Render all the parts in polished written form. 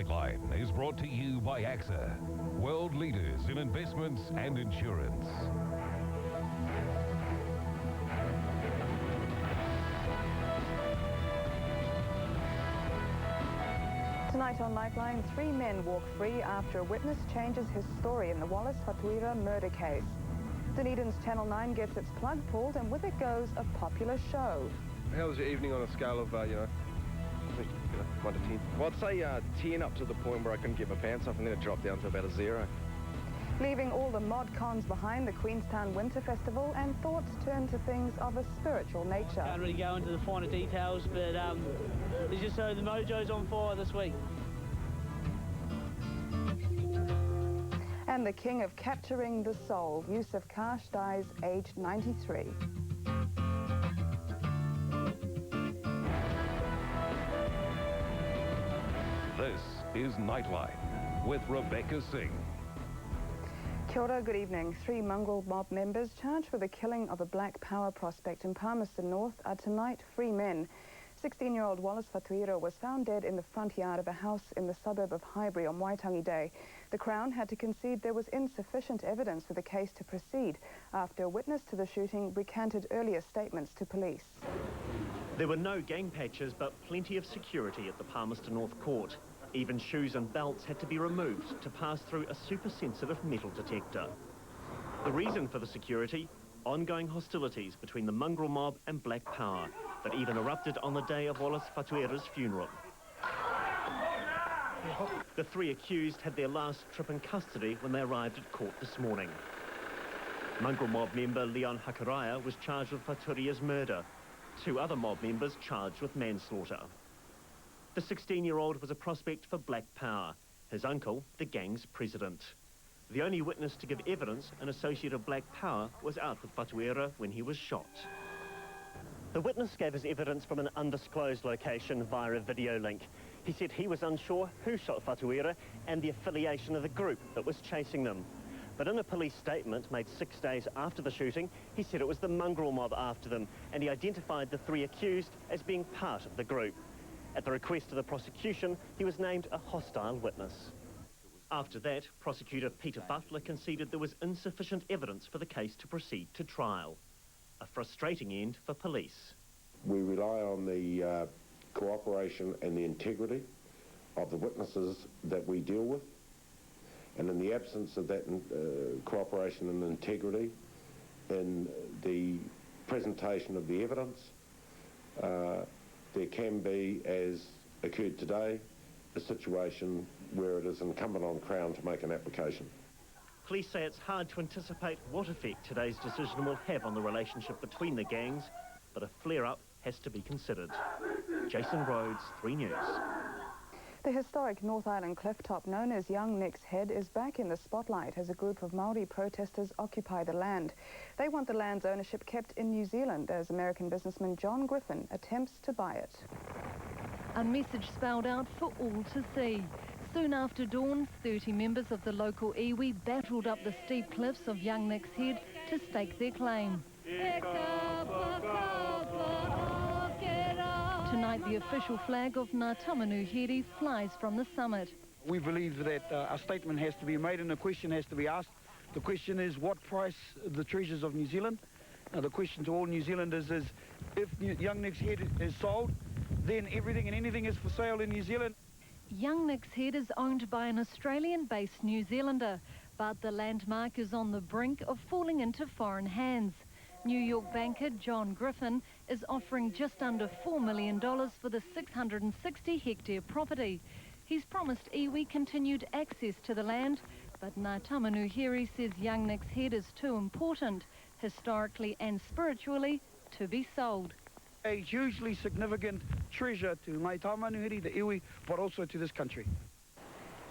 Nightline is brought to you by AXA, world leaders in investments and insurance. Tonight on Nightline, 3 men walk free after a witness changes his story in the Wallace Fatuira murder case. Dunedin's Channel 9 gets its plug pulled, and with it goes a popular show. How was your evening on a scale of, 1 to 10? Well, I'd say 10 up to the point where I couldn't get my pants off, and then it dropped down to about a 0. Leaving all the mod cons behind, the Queenstown Winter Festival, and thoughts turn to things of a spiritual nature. Can't really go into the finer details, but it's just so the mojo's on fire this week. And the king of capturing the soul, Yusuf Kash, dies aged 93. This is Nightline with Rebecca Singh. Kia ora, good evening. 3 Mongrel Mob members charged with the killing of a black power prospect in Palmerston North are tonight free men. 16-year-old Wallace Fatuira was found dead in the front yard of a house in the suburb of Highbury on Waitangi Day. The Crown had to concede there was insufficient evidence for the case to proceed after a witness to the shooting recanted earlier statements to police. There were no gang patches, but plenty of security at the Palmerston North Court. Even shoes and belts had to be removed to pass through a super-sensitive metal detector. The reason for the security? Ongoing hostilities between the Mongrel Mob and Black Power that even erupted on the day of Wallace Fatuira's funeral. The 3 accused had their last trip in custody when they arrived at court this morning. Mongrel Mob member Leon Hakaraya was charged with Fatuira's murder. 2 other mob members charged with manslaughter. The 16-year-old was a prospect for Black Power, his uncle the gang's president. The only witness to give evidence, an associate of Black Power, was out with Fatuira when he was shot. The witness gave his evidence from an undisclosed location via a video link. He said he was unsure who shot Fatuira and the affiliation of the group that was chasing them. But in a police statement made 6 days after the shooting, he said it was the Mongrel Mob after them, and he identified the 3 accused as being part of the group. At the request of the prosecution, he was named a hostile witness. After that, prosecutor Peter Butler conceded there was insufficient evidence for the case to proceed to trial. A frustrating end for police. We rely on the cooperation and the integrity of the witnesses that we deal with, and in the absence of that cooperation and integrity in the presentation of the evidence, there can be, as occurred today, a situation where it is incumbent on Crown to make an application. Police say it's hard to anticipate what effect today's decision will have on the relationship between the gangs, but a flare-up has to be considered. Jason Rhodes, 3 News. The historic North Island clifftop known as Young Nick's Head is back in the spotlight as a group of Maori protesters occupy the land. They want the land's ownership kept in New Zealand as American businessman John Griffin attempts to buy it. A message spelled out for all to see. Soon after dawn, 30 members of the local iwi battled up the steep cliffs of Young Nick's Head to stake their claim. Tonight, the official flag of Ngā Tamanuhiri flies from the summit. We believe that a statement has to be made and a question has to be asked. The question is, what price the treasures of New Zealand? The question to all New Zealanders is, if Young Nick's Head is sold, then everything and anything is for sale in New Zealand. Young Nick's Head is owned by an Australian-based New Zealander, but the landmark is on the brink of falling into foreign hands. New York banker John Griffin is offering just under $4 million for the 660-hectare property. He's promised iwi continued access to the land, but Ngā Tamanuhiri says Young Nick's Head is too important, historically and spiritually, to be sold. A hugely significant treasure to Ngā Tamanuhiri, the iwi, but also to this country.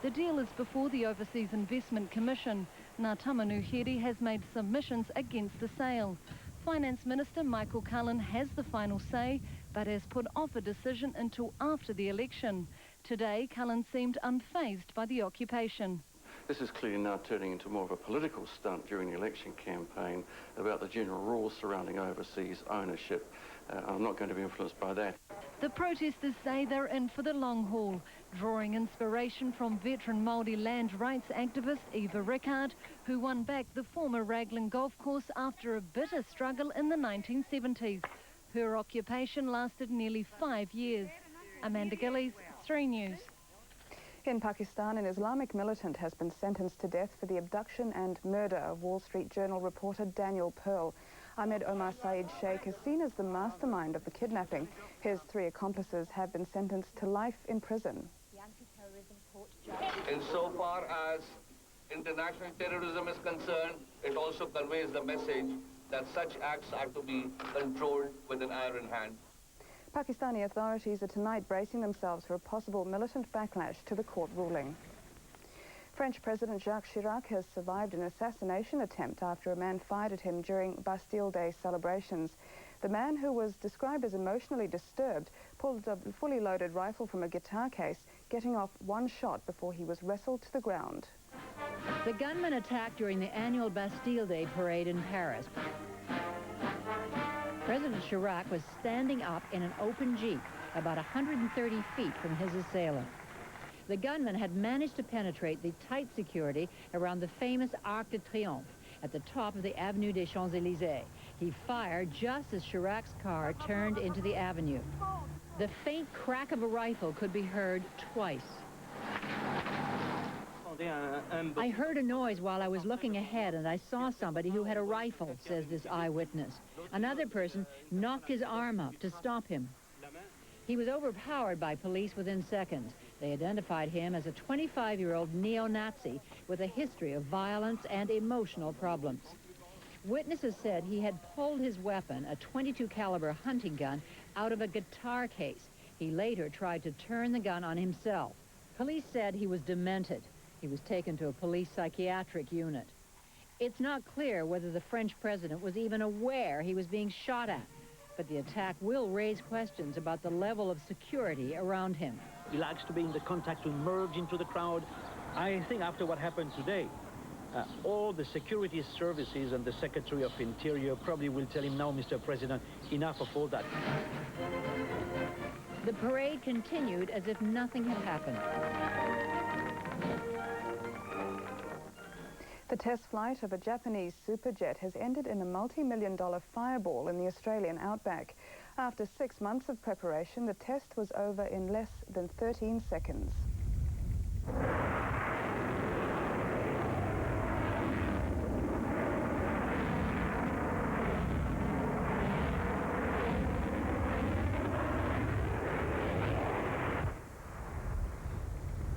The deal is before the Overseas Investment Commission. Ngā Tamanuhiri has made submissions against the sale. Finance Minister Michael Cullen has the final say, but has put off a decision until after the election. Today, Cullen seemed unfazed by the occupation. This is clearly now turning into more of a political stunt during the election campaign about the general rules surrounding overseas ownership. I'm not going to be influenced by that. The protesters say they're in for the long haul, drawing inspiration from veteran Māori land rights activist Eva Rickard, who won back the former Raglan golf course after a bitter struggle in the 1970s. Her occupation lasted nearly 5 years. Amanda Gillies, 3 News. In Pakistan, an Islamic militant has been sentenced to death for the abduction and murder of Wall Street Journal reporter Daniel Pearl. Ahmed Omar Saeed Sheikh is seen as the mastermind of the kidnapping. His 3 accomplices have been sentenced to life in prison. Insofar as international terrorism is concerned, it also conveys the message that such acts are to be controlled with an iron hand. Pakistani authorities are tonight bracing themselves for a possible militant backlash to the court ruling. French President Jacques Chirac has survived an assassination attempt after a man fired at him during Bastille Day celebrations. The man, who was described as emotionally disturbed, pulled a fully loaded rifle from a guitar case, getting off 1 shot before he was wrestled to the ground. The gunman attacked during the annual Bastille Day parade in Paris. President Chirac was standing up in an open jeep about 130 feet from his assailant. The gunman had managed to penetrate the tight security around the famous Arc de Triomphe at the top of the Avenue des Champs-Élysées. He fired just as Chirac's car turned into the avenue. The faint crack of a rifle could be heard twice. I heard a noise while I was looking ahead, and I saw somebody who had a rifle, says this eyewitness. Another person knocked his arm up to stop him. He was overpowered by police within seconds. They identified him as a 25-year-old neo-Nazi with a history of violence and emotional problems. Witnesses said he had pulled his weapon, a .22 caliber hunting gun, out of a guitar case. He later tried to turn the gun on himself. Police said he was demented. He was taken to a police psychiatric unit. It's not clear whether the French president was even aware he was being shot at, but the attack will raise questions about the level of security around him. He likes to be in the contact, to merge into the crowd. I think after what happened today, all the security services and the Secretary of Interior probably will tell him, now, Mr. President, enough of all that. The parade continued as if nothing had happened. The test flight of a Japanese superjet has ended in a multi-million-dollar fireball in the Australian outback. After 6 months of preparation, the test was over in less than 13 seconds.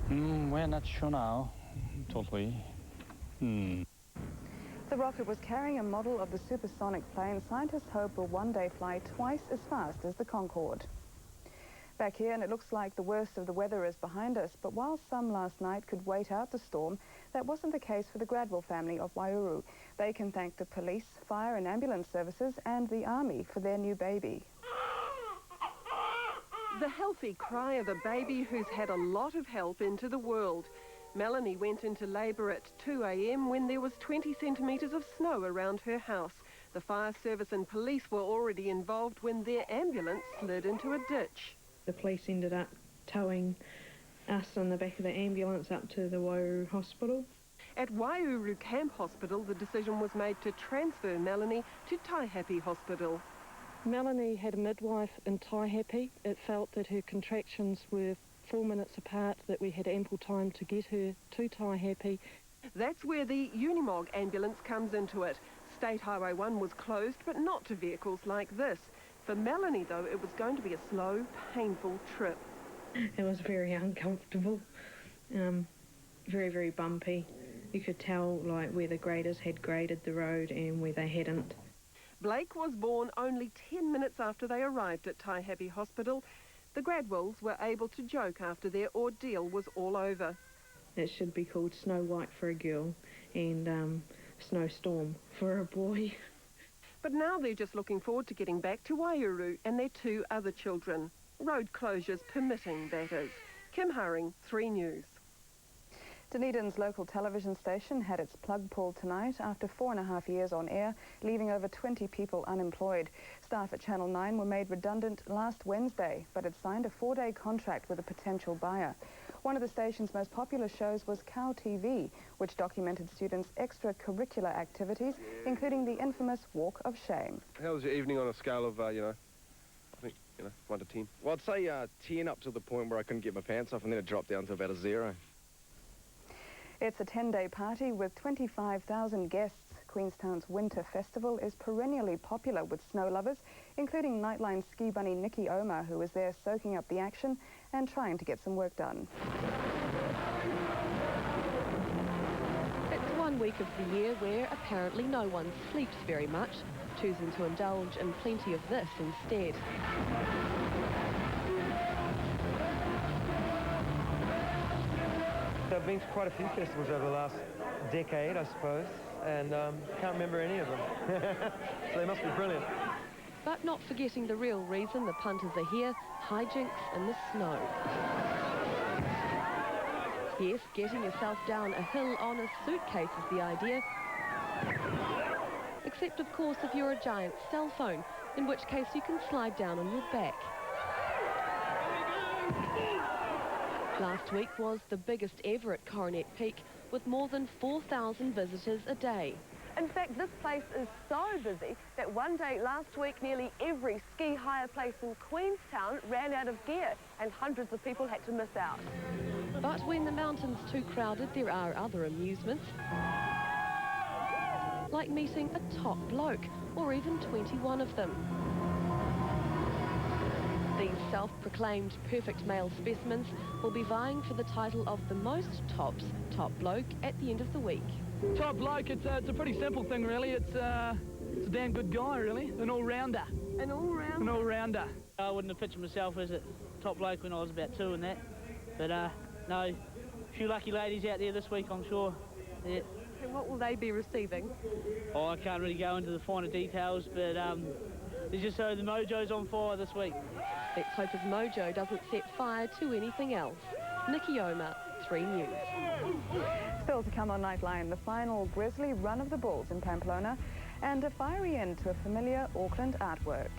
We're not sure now, totally. The rocket was carrying a model of the supersonic plane scientists hope will one day fly twice as fast as the Concorde. Back here, and it looks like the worst of the weather is behind us, but while some last night could wait out the storm, that wasn't the case for the Gradwell family of Waiouru. They can thank the police, fire and ambulance services and the army for their new baby. The healthy cry of a baby who's had a lot of help into the world. Melanie went into labour at 2 a.m. when there was 20 centimetres of snow around her house. The fire service and police were already involved when their ambulance slid into a ditch. The police ended up towing us on the back of the ambulance up to the Waiouru hospital. At Waiouru Camp Hospital, the decision was made to transfer Melanie to Taihape Hospital. Melanie had a midwife in Taihape. It felt that her contractions were 4 minutes apart, that we had ample time to get her to Taihape. That's where the Unimog ambulance comes into it. State Highway 1 was closed, but not to vehicles like this. For Melanie, though, it was going to be a slow, painful trip. It was very uncomfortable, very, very bumpy. You could tell like where the graders had graded the road and where they hadn't. Blake was born only 10 minutes after they arrived at Taihape Hospital. The Gradwells were able to joke after their ordeal was all over. It should be called Snow White for a girl and Snowstorm for a boy. But now they're just looking forward to getting back to Waiouru and their 2 other children. Road closures permitting, that is. Kim Haring, 3 News. Dunedin's local television station had its plug pulled tonight after 4.5 years on air, leaving over 20 people unemployed. Staff at Channel 9 were made redundant last Wednesday, but had signed a 4-day contract with a potential buyer. One of the station's most popular shows was Cow TV, which documented students' extracurricular activities, including the infamous Walk of Shame. How was your evening on a scale of, I think, 1 to 10? Well, I'd say 10 up to the point where I couldn't get my pants off, and then it dropped down to about a 0. It's a 10-day party with 25,000 guests. Queenstown's Winter Festival is perennially popular with snow lovers, including Nightline ski bunny Nikki Omer, who is there soaking up the action and trying to get some work done. It's one week of the year where apparently no one sleeps very much, choosing to indulge in plenty of this instead. I've been to quite a few festivals over the last decade, I suppose, and can't remember any of them. So they must be brilliant. But not forgetting the real reason the punters are here, hijinks in the snow. Yes, getting yourself down a hill on a suitcase is the idea. Except, of course, if you're a giant cell phone, in which case you can slide down on your back. Last week was the biggest ever at Coronet Peak, with more than 4,000 visitors a day. In fact, this place is so busy that one day last week, nearly every ski hire place in Queenstown ran out of gear, and hundreds of people had to miss out. But when the mountain's too crowded, there are other amusements, like meeting a top bloke, or even 21 of them. These self-proclaimed perfect male specimens will be vying for the title of the most top bloke at the end of the week. Top bloke, it's a pretty simple thing, really. It's a damn good guy, really. An all-rounder. An all-rounder? An all-rounder. I wouldn't have pictured myself as a top bloke when I was about 2 and that. But, no, a few lucky ladies out there this week, I'm sure. Yeah. And what will they be receiving? Oh, I can't really go into the finer details, but it's just so the mojo's on fire this week. Let's hope his mojo doesn't set fire to anything else. Nikki Omer, 3 News. Still to come on Nightline, the final Grizzly Run of the Bulls in Pamplona and a fiery end to a familiar Auckland artwork.